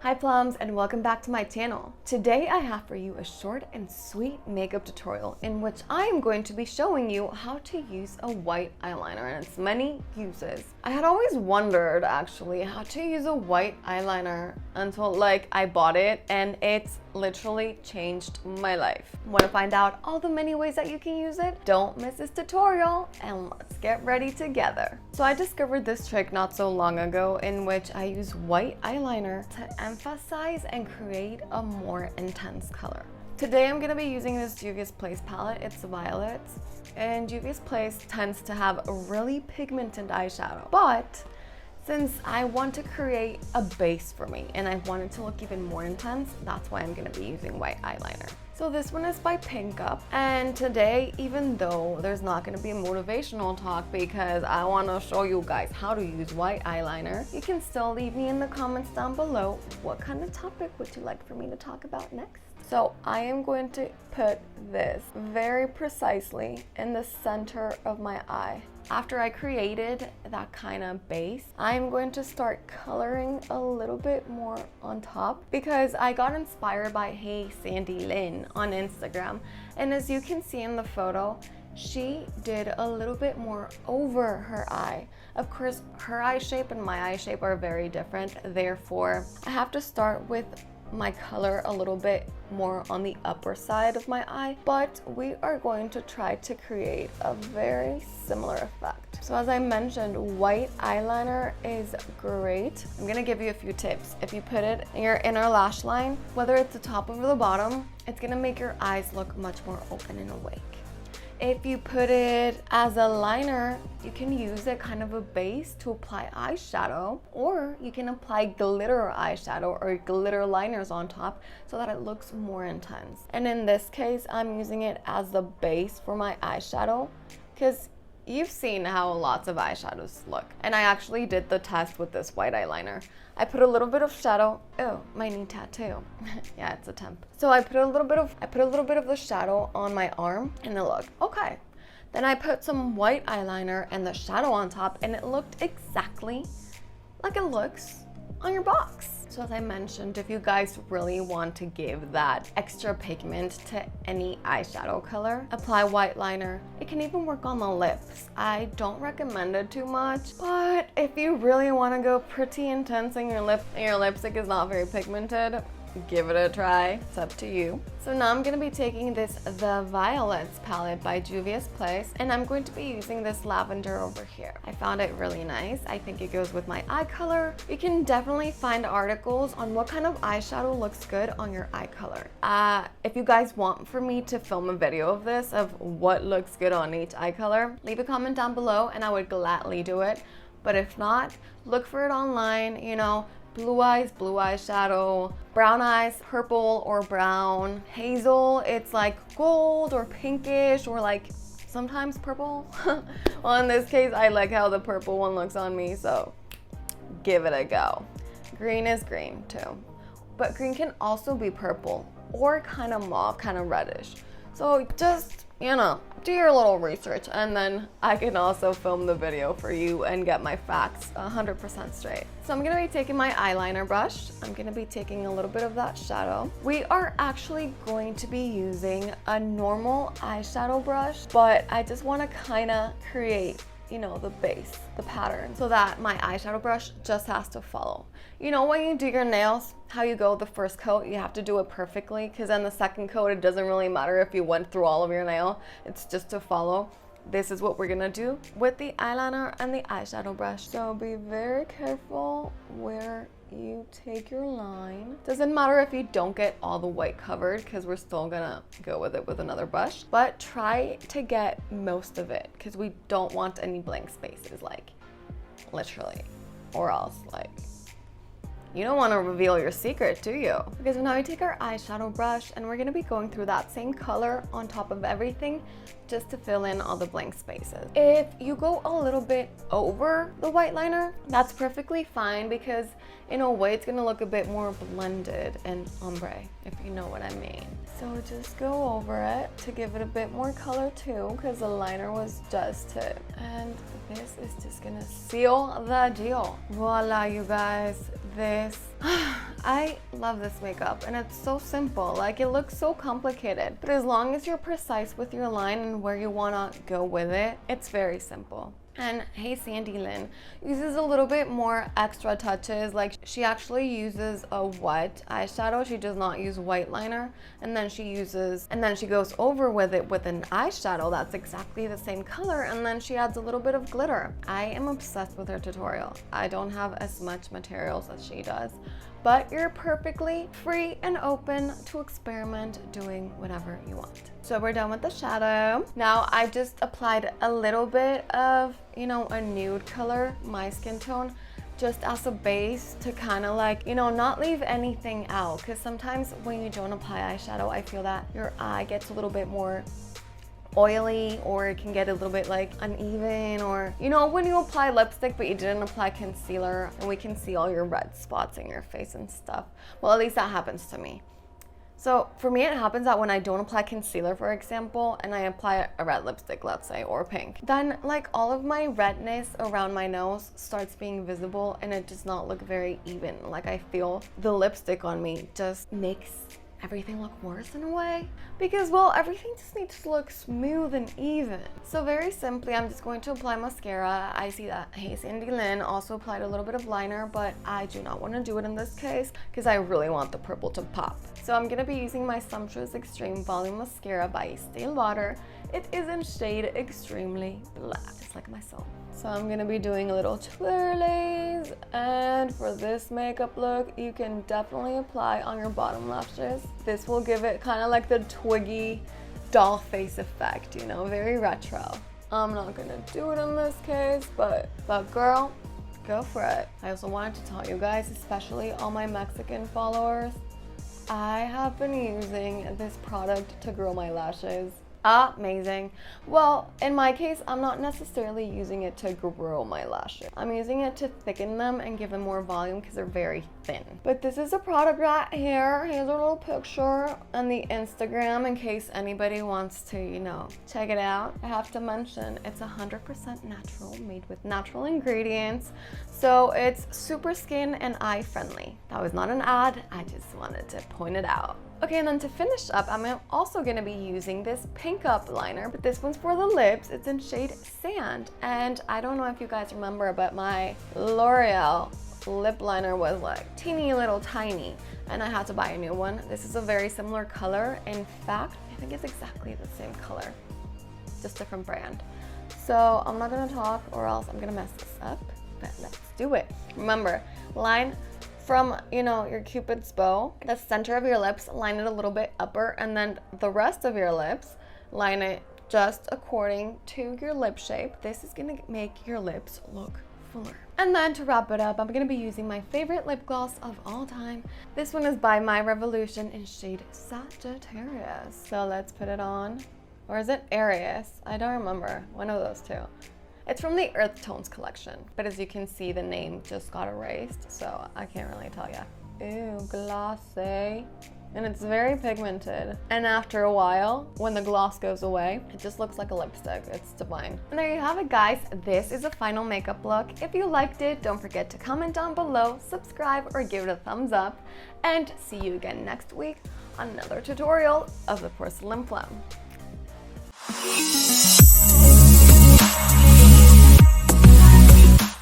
Hi plums, and welcome back to my channel. Today I have for you a short and sweet makeup tutorial in which I am going to be showing you how to use a white eyeliner and its many uses. I had always wondered actually how to use a white eyeliner until I bought it, and it's literally changed my life. Want to find out all the many ways that you can use it? Don't miss this tutorial and let's get ready together. So I discovered this trick not so long ago in which I use white eyeliner to emphasize and create a more intense color. Today I'm going to be using this Juvia's Place palette. It's violets, and Juvia's Place tends to have a really pigmented eyeshadow, but since I want to create a base for me and I want it to look even more intense, that's why I'm going to be using white eyeliner. So this one is by Pink Up, and today, even though there's not going to be a motivational talk because I want to show you guys how to use white eyeliner, you can still leave me in the comments down below what kind of topic would you like for me to talk about next. So I am going to put this very precisely in the center of my eye. After I created that kind of base, I'm going to start coloring a little bit more on top because I got inspired by Hey Sandy Lynn on Instagram. And as you can see in the photo, she did a little bit more over her eye. Of course, her eye shape and my eye shape are very different. Therefore, I have to start with my color a little bit more on the upper side of my eye, but we are going to try to create a very similar effect. So as I mentioned, white eyeliner is great. I'm gonna give you a few tips. If you put it in your inner lash line, whether it's the top or the bottom, it's gonna make your eyes look much more open and awake. If you put it as a liner, you can use it kind of a base to apply eyeshadow, or you can apply glitter eyeshadow or glitter liners on top so that it looks more intense. And in this case, I'm using it as the base for my eyeshadow because you've seen how lots of eyeshadows look. And I actually did the test with this white eyeliner. I put a little bit of shadow. Oh, my knee tattoo. Yeah, it's a temp. So I put a little bit of the shadow on my arm and it looked okay. Then I put some white eyeliner and the shadow on top, and it looked exactly like it looks on your box. So as I mentioned, if you guys really want to give that extra pigment to any eyeshadow color, apply white liner. It can even work on the lips. I don't recommend it too much, but if you really want to go pretty intense and your lipstick is not very pigmented, give it a try. It's up to you. So now I'm going to be taking this The Violets palette by Juvia's Place, and I'm going to be using this lavender over here. I found it really nice. I think it goes with my eye color. You can definitely find articles on what kind of eyeshadow looks good on your eye color. If you guys want for me to film a video of this, of what looks good on each eye color, leave a comment down below and I would gladly do it. But if not, look for it online, you know. Blue eyes, blue eyeshadow. Brown eyes, purple or brown. Hazel, it's like gold or pinkish or like sometimes purple. Well, in this case, I like how the purple one looks on me, so give it a go. Green is green too. But green can also be purple or kind of mauve, kind of reddish. So just, you know, do your little research, and then I can also film the video for you and get my facts 100% straight. So I'm gonna be taking my eyeliner brush. I'm gonna be taking a little bit of that shadow. We are actually going to be using a normal eyeshadow brush, but I just wanna kinda create, you know, the base, the pattern, so that my eyeshadow brush just has to follow. You know, when you do your nails, how you go the first coat, you have to do it perfectly, because then the second coat, it doesn't really matter if you went through all of your nail, it's just to follow. This is what we're gonna do with the eyeliner and the eyeshadow brush. So be very careful where you take your line. Doesn't matter if you don't get all the white covered, because we're still gonna go with it with another brush, but try to get most of it because we don't want any blank spaces, like literally, or else like you don't want to reveal your secret, do you? Because now we take our eyeshadow brush and we're going to be going through that same color on top of everything just to fill in all the blank spaces. If you go a little bit over the white liner, that's perfectly fine because in a way it's going to look a bit more blended and ombre, if you know what I mean. So just go over it to give it a bit more color too, because the liner was just it. And this is just gonna seal the deal. Voila, you guys. This, I love this makeup and it's so simple. Like, it looks so complicated, but as long as you're precise with your line and where you wanna go with it, it's very simple. And Hey Sandy Lynn uses a little bit more extra touches. Like, she actually uses a wet eyeshadow. She does not use white liner. And then she goes over with it with an eyeshadow that's exactly the same color. And then she adds a little bit of glitter. I am obsessed with her tutorial. I don't have as much materials as she does, but you're perfectly free and open to experiment doing whatever you want. So we're done with the shadow. Now I just applied a little bit of, you know, a nude color, my skin tone, just as a base to kind of like, you know, not leave anything out. Because sometimes when you don't apply eyeshadow, I feel that your eye gets a little bit more oily, or it can get a little bit like uneven, or you know, when you apply lipstick but you didn't apply concealer and we can see all your red spots in your face and stuff. Well, at least that happens to me. So for me, it happens that when I don't apply concealer, for example, and I apply a red lipstick, let's say, or pink, then like all of my redness around my nose starts being visible and it does not look very even. Like, I feel the lipstick on me just makes everything look worse in a way, because, well, everything just needs to look smooth and even. So very simply, I'm just going to apply mascara. I see that Hey Sandy Lynn also applied a little bit of liner, but I do not want to do it in this case because I really want the purple to pop. So I'm gonna be using my Sumptuous Extreme Volume Mascara by Estee Lauder. It is in shade Extremely Black, just like my soul. So I'm gonna be doing a little twirlies, and for this makeup look, you can definitely apply on your bottom lashes. This will give it kind of like the twiggy doll face effect, you know, very retro. I'm not gonna do it in this case, but girl, go for it. I also wanted to tell you guys, especially all my Mexican followers, I have been using this product to grow my lashes. Amazing. Well, in my case, I'm not necessarily using it to grow my lashes. I'm using it to thicken them and give them more volume because they're very thin. But this is a product right here. Here's a little picture on the Instagram in case anybody wants to, you know, check it out. I have to mention it's 100% natural, made with natural ingredients. So it's super skin and eye friendly. That was not an ad. I just wanted to point it out. Okay, and then to finish up, I'm also gonna be using this pink up liner, but this one's for the lips. It's in shade Sand. And I don't know if you guys remember, but my L'Oreal lip liner was like teeny little tiny, and I had to buy a new one. This is a very similar color. In fact, I think it's exactly the same color, just different brand. So I'm not gonna talk or else I'm gonna mess this up, but let's do it. Remember, line from, you know, your Cupid's bow, the center of your lips, line it a little bit upper, and then the rest of your lips, line it just according to your lip shape. This is gonna make your lips look fuller. And then to wrap it up, I'm gonna be using my favorite lip gloss of all time. This one is by My Revolution in shade Sagittarius. So let's put it on. Or is it Aries? I don't remember, one of those two. It's from the Earth Tones collection, but as you can see, the name just got erased, so I can't really tell you. Ew, glossy. And it's very pigmented. And after a while, when the gloss goes away, it just looks like a lipstick. It's divine. And there you have it, guys. This is a final makeup look. If you liked it, don't forget to comment down below, subscribe, or give it a thumbs up. And see you again next week on another tutorial of the Porcelain Plum.